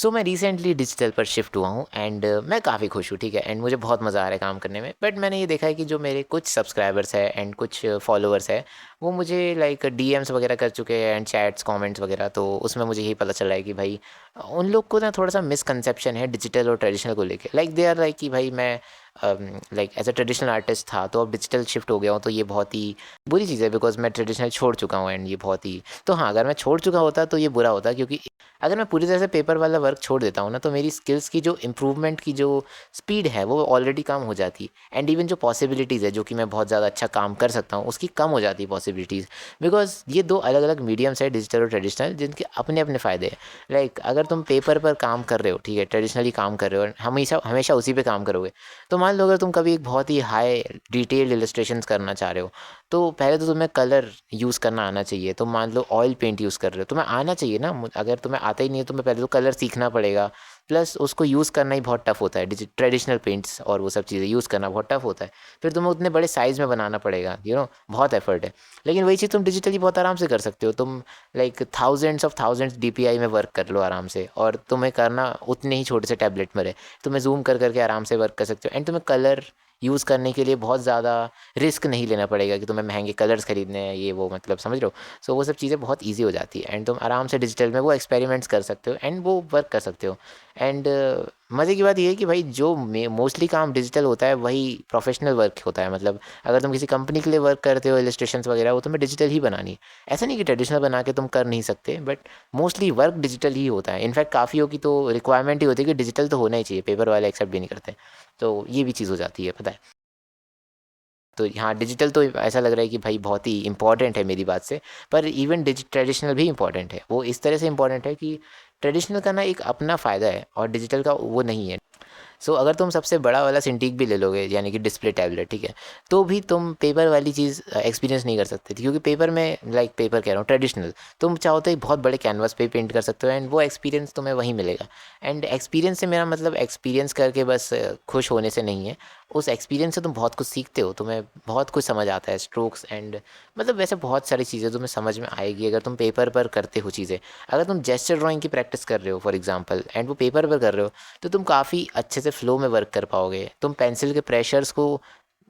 सो मैं recently digital पर shift हुआ हूँ एंड मैं काफ़ी खुश हूँ, ठीक है। एंड मुझे बहुत मज़ा आ रहा है काम करने में। बट मैंने ये देखा है कि जो मेरे कुछ सब्सक्राइबर्स है एंड कुछ फॉलोअर्स है, वो मुझे लाइक डीएम्स वगैरह कर चुके हैं एंड चैट्स कमेंट्स वगैरह। तो उसमें मुझे यही पता चल रहा है कि भाई उन लोग को ना थोड़ा सा मिसकंसेप्शन है डिजिटल और ट्रेडिशनल को लेके। लाइक दे आर लाइक कि भाई मैं like as a traditional artist था तो अब डिजिटल शिफ्ट हो गया हूँ, तो ये बहुत ही बुरी चीज़ है बिकॉज मैं ट्रेडिशनल छोड़ चुका हूँ। एंड ये बहुत ही, तो हाँ, अगर मैं छोड़ चुका होता तो ये बुरा होता, क्योंकि अगर मैं पूरी तरह से पेपर वाला वर्क छोड़ देता हूँ ना, तो मेरी स्किल्स की जो इम्प्रूवमेंट की जो स्पीड है वो ऑलरेडी कम हो जाती। एंड इवन जो पॉसिबिलिटीज़ है, जो कि मैं बहुत ज़्यादा अच्छा काम कर सकता हूँ, उसकी कम हो जाती है पॉसिबिलिटीज़। बिकॉज ये दो अलग अलग मीडियम्स है, डिजिटल और ट्रेडिशनल, जिनके अपने अपने फ़ायदे हैं। लाइक अगर तुम पेपर पर काम कर रहे हो, ठीक है, ट्रेडिशनली काम कर रहे हो और हमेशा हमेशा उसी पे काम करोगे, तो मान लो अगर तुम कभी एक बहुत ही हाई डिटेल्ड इलस्ट्रेशंस करना चाह रहे हो, तो पहले तो तुम्हें कलर यूज़ करना आना चाहिए। तो मान लो ऑयल पेंट यूज़ कर रहे हो, तुम्हें आना चाहिए ना। अगर तुम्हें आता ही नहीं है, तुम्हें पहले तो कलर सीखना पड़ेगा। प्लस उसको यूज़ करना ही बहुत टफ़ होता है, ट्रेडिशनल पेंट्स और वो सब चीज़ें यूज़ करना बहुत टफ़ होता है। फिर तुम्हें उतने बड़े साइज़ में बनाना पड़ेगा, बहुत एफर्ट है। लेकिन वही चीज़ तुम डिजिटली बहुत आराम से कर सकते हो। तुम लाइक थाउजेंड्स डीपीआई में वर्क कर लो आराम से, और तुम्हें करना उतने ही छोटे से टैबलेट में रहे। तुम्हें जूम कर करके आराम से वर्क कर सकते हो। एंड तुम्हें कलर यूज़ करने के लिए बहुत ज़्यादा रिस्क नहीं लेना पड़ेगा कि तुम्हें महंगे कलर्स खरीदने हैं, ये वो, मतलब समझ रहे हो। सो वो सब चीज़ें बहुत ईजी हो जाती है एंड तुम आराम से डिजिटल में वो एक्सपेरिमेंट्स कर सकते हो एंड वो वर्क कर सकते हो। एंड मज़े की बात ये है कि भाई जो मोस्टली काम डिजिटल होता है वही प्रोफेशनल वर्क होता है। मतलब अगर तुम किसी कंपनी के लिए वर्क करते हो, इलस्ट्रेशंस वगैरह, वो तुम्हें डिजिटल ही बनानी है। ऐसा नहीं कि ट्रेडिशनल बना के तुम कर नहीं सकते, बट मोस्टली वर्क डिजिटल ही होता है। इनफैक्ट काफ़ियों की तो रिक्वायरमेंट ही होती है कि डिजिटल तो होना ही चाहिए, पेपर वाले एक्सेप्ट भी नहीं करते। तो ये भी चीज़ हो जाती है, पता है। तो यहाँ डिजिटल तो ऐसा लग रहा है कि भाई बहुत ही इंपॉर्टेंट है मेरी बात से। पर इवन ट्रेडिशनल भी इंपॉर्टेंट है। वो इस तरह से इंपॉर्टेंट है कि ट्रेडिशनल का ना एक अपना फ़ायदा है और डिजिटल का वो नहीं है। सो अगर तुम सबसे बड़ा वाला सिंटीक भी ले लोगे, यानी कि डिस्प्ले टैबलेट, ठीक है, तो भी तुम पेपर वाली चीज़ एक्सपीरियंस नहीं कर सकते थे, क्योंकि पेपर में, लाइक पेपर कह रहा हूँ, ट्रेडिशनल, तुम चाहो तो एक बहुत बड़े कैनवास पे पेंट कर सकते हो एंड वो एक्सपीरियंस तुम्हें वहीं मिलेगा। एंड एक्सपीरियंस से मेरा मतलब एक्सपीरियंस करके बस खुश होने से नहीं है। उस एक्सपीरियंस से तुम बहुत कुछ सीखते हो, तुम्हें बहुत कुछ समझ आता है, स्ट्रोक्स एंड मतलब वैसे बहुत सारी चीज़ें तुम्हें समझ में आएगी अगर तुम पेपर पर करते हो चीज़ें। अगर तुम जेस्चर ड्राइंग की प्रैक्टिस कर रहे हो फॉर एग्जांपल एंड वो पेपर पर कर रहे हो, तो तुम काफ़ी अच्छे से फ्लो में वर्क कर पाओगे। तुम पेंसिल के प्रेशर्स को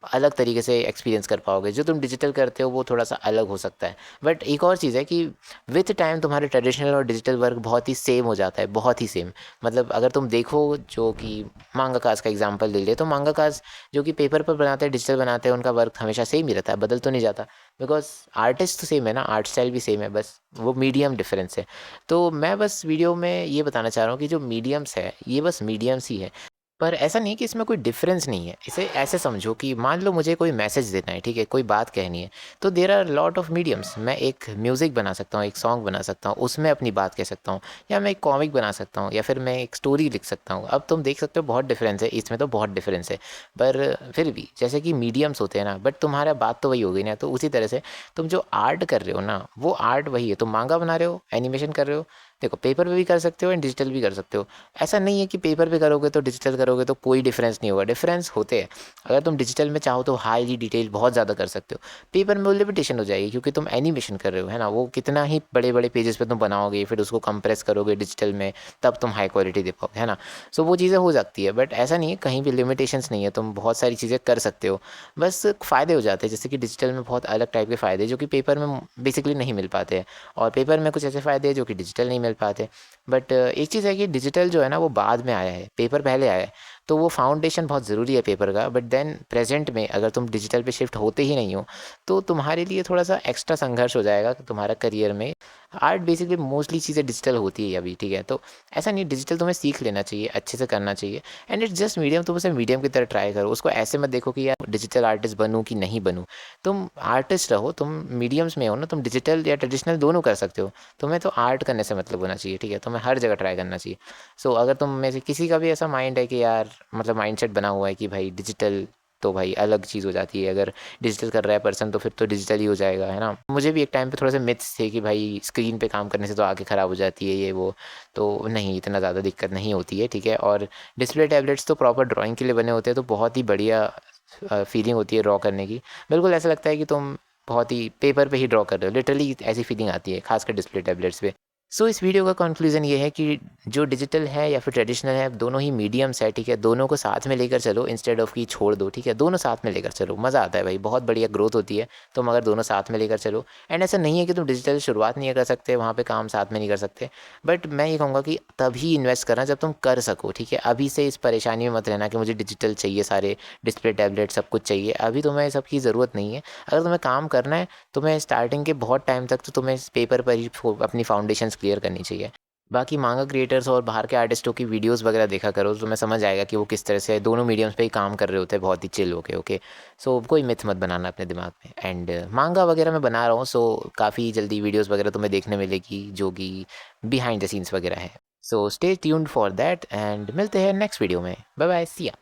अलग तरीके से एक्सपीरियंस कर पाओगे। जो तुम डिजिटल करते हो वो थोड़ा सा अलग हो सकता है। बट एक और चीज़ है कि विथ टाइम तुम्हारे ट्रेडिशनल और डिजिटल वर्क बहुत ही सेम हो जाता है, बहुत ही सेम। मतलब अगर तुम देखो, जो कि मांगाकास का एग्जांपल ले ले, तो मांगाकास जो कि पेपर पर बनाते हैं, डिजिटल बनाते हैं, उनका वर्क हमेशा सेम ही रहता है, बदल तो नहीं जाता। बिकॉज आर्टिस्ट तो सेम है ना, आर्ट स्टाइल भी सेम है, बस वो मीडियम डिफरेंस है। तो मैं बस वीडियो में ये बताना चाह रहा हूँ कि जो मीडियम्स है ये बस मीडियम्स ही है। पर ऐसा नहीं है कि इसमें कोई डिफरेंस नहीं है। इसे ऐसे समझो कि मान लो मुझे कोई मैसेज देना है, ठीक है, कोई बात कहनी है, तो there are lot of mediums. मैं एक म्यूज़िक बना सकता हूँ, एक सॉन्ग बना सकता हूँ, उसमें अपनी बात कह सकता हूँ, या मैं एक कॉमिक बना सकता हूँ, या फिर मैं एक स्टोरी लिख सकता हूँ। अब तुम देख सकते हो बहुत डिफरेंस है इसमें, तो बहुत डिफरेंस है। पर फिर भी जैसे कि मीडियम्स होते हैं ना, बट तुम्हारा बात तो वही हो गई ना। तो उसी तरह से तुम जो आर्ट कर रहे हो ना, वो आर्ट वही है। तुम मांगा बना रहे हो, एनिमेशन कर रहे हो, देखो पेपर पे भी कर सकते हो एंड डिजिटल भी कर सकते हो। ऐसा नहीं है कि पेपर पे करोगे तो डिजिटल करोगे तो कोई डिफरेंस नहीं होगा, डिफरेंस होते हैं। अगर तुम डिजिटल में चाहो तो हाईली डिटेल बहुत ज़्यादा कर सकते हो। पेपर में वो लिमिटेशन हो जाएगी, क्योंकि तुम एनिमेशन कर रहे हो, है ना। वो कितना ही बड़े बड़े पेजेस पे तुम बनाओगे, फिर उसको कंप्रेस करोगे डिजिटल में, तब तुम हाई क्वालिटी दे पाओगे, है ना। सो वो चीज़ें हो सकती है, बट ऐसा नहीं है, कहीं भी लिमिटेशंस नहीं है, तुम बहुत सारी चीज़ें कर सकते हो। बस फ़ायदे हो जाते हैं, जैसे कि डिजिटल में बहुत अलग टाइप के फ़ायदे जो कि पेपर में बेसिकली नहीं मिल पाते हैं, और पेपर में कुछ ऐसे फ़ायदे हैं जो कि डिजिटल नहीं मिल पाते। बट एक चीज़ है कि डिजिटल जो है ना वो बाद में आया है, पेपर पहले आया है। तो वो फाउंडेशन बहुत ज़रूरी है पेपर का। बट देन प्रेजेंट में अगर तुम डिजिटल पे शिफ्ट होते ही नहीं हो, तो तुम्हारे लिए थोड़ा सा एक्स्ट्रा संघर्ष हो जाएगा तुम्हारा करियर में। आर्ट बेसिकली मोस्टली चीज़ें डिजिटल होती है अभी, ठीक है। तो ऐसा नहीं, डिजिटल तुम्हें सीख लेना चाहिए, अच्छे से करना चाहिए। एंड इट्स जस्ट मीडियम, तुम उसे मीडियम की तरह ट्राई करो। उसको ऐसे मत देखो कि यार डिजिटल आर्टिस्ट बनूँ कि नहीं बनूँ। तुम आर्टिस्ट रहो, तुम मीडियम्स में हो ना, तुम डिजिटल या ट्रेडिशनल दोनों कर सकते हो। तुम्हें तो आर्ट करने से मतलब होना चाहिए, ठीक है। तुम्हें हर जगह ट्राई करना चाहिए। सो अगर तुम में से किसी का भी ऐसा माइंड है कि यार, मतलब माइंडसेट बना हुआ है कि भाई डिजिटल तो भाई अलग चीज़ हो जाती है, अगर डिजिटल कर रहा है पर्सन तो फिर तो डिजिटल ही हो जाएगा, है ना। मुझे भी एक टाइम पे थोड़े से मिथ्स थे कि भाई स्क्रीन पे काम करने से तो आंखें ख़राब हो जाती है, ये वो। तो नहीं, इतना ज़्यादा दिक्कत नहीं होती है, ठीक है। और डिस्प्ले टैबलेट्स तो प्रॉपर ड्राइंग के लिए बने होते हैं, तो बहुत ही बढ़िया फीलिंग होती है ड्रॉ करने की। बिल्कुल ऐसा लगता है कि तुम बहुत ही पेपर पे ही ड्रॉ कर रहे हो, लिटरली ऐसी फीलिंग आती है, खासकर डिस्प्ले टैबलेट्स पे। सो इस वीडियो का कंक्लूज़न ये है कि जो डिजिटल है या फिर ट्रेडिशनल है, दोनों ही मीडियम्स है, ठीक है? दोनों को साथ में लेकर चलो इंस्टेड ऑफ कि छोड़ दो, ठीक है? दोनों साथ में लेकर चलो, मज़ा आता है भाई, बहुत बढ़िया ग्रोथ होती है, तुम अगर दोनों साथ में लेकर चलो। एंड ऐसा नहीं है कि तुम डिजिटल शुरुआत नहीं कर सकते, वहाँ पे काम साथ में नहीं कर सकते। बट मैं ये कहूँगा कि तभी इन्वेस्ट करना जब तुम कर सको, ठीक है? अभी से इस परेशानी में मत रहना कि मुझे डिजिटल चाहिए, सारे डिस्प्ले, टैबलेट सब कुछ चाहिए, अभी तुम्हें सब की ज़रूरत नहीं है। अगर तुम्हें काम करना है, तुम्हें स्टार्टिंग के बहुत टाइम तक तो तुम्हें इस पेपर पर ही अपनी फाउंडेशंस क्लियर करनी चाहिए। बाकी मांगा क्रिएटर्स और बाहर के आर्टिस्टों की वीडियोस वगैरह देखा करो, तो तुम्हें समझ आएगा कि वो किस तरह से दोनों मीडियम्स पे ही काम कर रहे होते हैं बहुत ही चिल होके, ओके। सो कोई मिथ मत बनाना अपने दिमाग में। एंड मांगा वगैरह मैं बना रहा हूँ, सो काफ़ी जल्दी वीडियोस वगैरह तुम्हें देखने मिलेगी जो कि बिहाइंड द सीन्स वगैरह है। So stay tuned for that and मिलते हैं नेक्स्ट वीडियो में। बाय बाय, सी या।